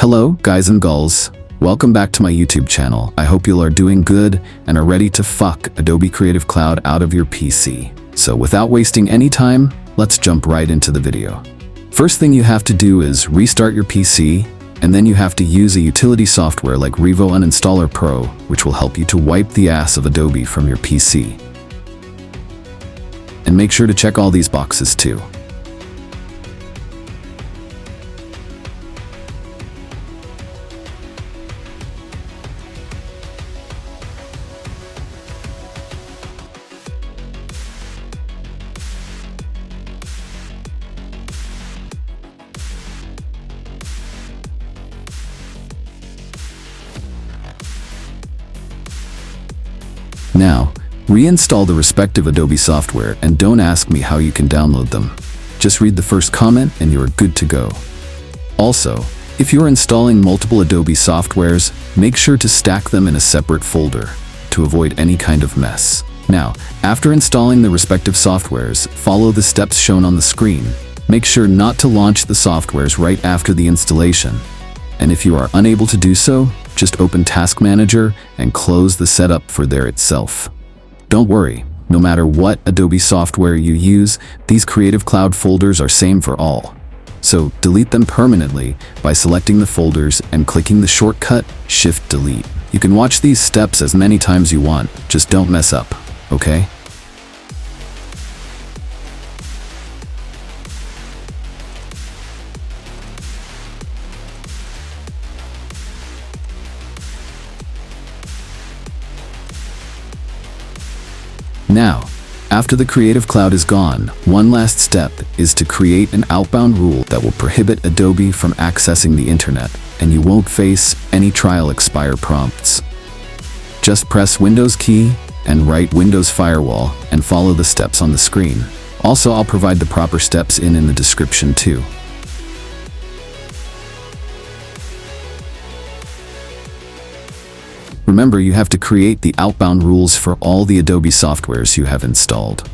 Hello, guys and gulls. Welcome back to my YouTube channel. I hope you are doing good and are ready to fuck Adobe Creative Cloud out of your PC. So without wasting any time, let's jump right into the video. First thing you have to do is restart your PC, and then you have to use a utility software like Revo Uninstaller Pro, which will help you to wipe the ass of Adobe from your PC. And make sure to check all these boxes too. Now, reinstall the respective Adobe software and don't ask me how you can download them. Just read the first comment and you are good to go. Also, if you are installing multiple Adobe softwares, make sure to stack them in a separate folder to avoid any kind of mess. Now, after installing the respective softwares, follow the steps shown on the screen. Make sure not to launch the softwares right after the installation. And if you are unable to do so, just open Task Manager and close the setup for there itself. Don't worry, no matter what Adobe software you use, these Creative Cloud folders are same for all. So delete them permanently by selecting the folders and clicking the shortcut Shift-Delete. You can watch these steps as many times you want, just don't mess up, okay? Now, after the Creative Cloud is gone, one last step is to create an outbound rule that will prohibit Adobe from accessing the internet, and you won't face any trial expire prompts. Just press Windows key and write Windows Firewall and follow the steps on the screen. Also, I'll provide the proper steps in the description too. Remember, you have to create the outbound rules for all the Adobe softwares you have installed.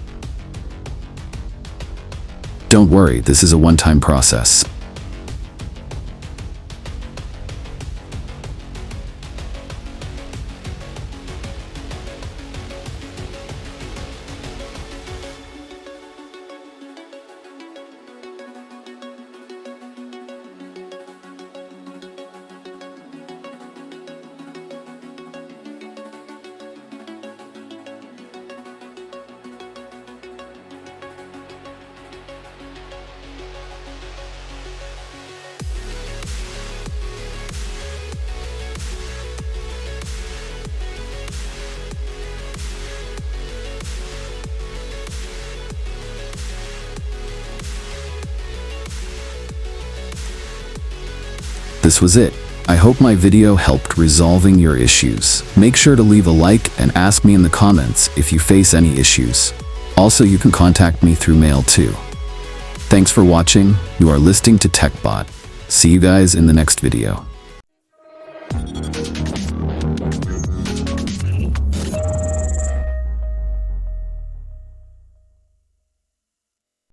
Don't worry, this is a one-time process. This was it. I hope my video helped resolving your issues. Make sure to leave a like and ask me in the comments if you face any issues. Also, you can contact me through mail too. Thanks for watching. You are listening to TechBot. See you guys in the next video.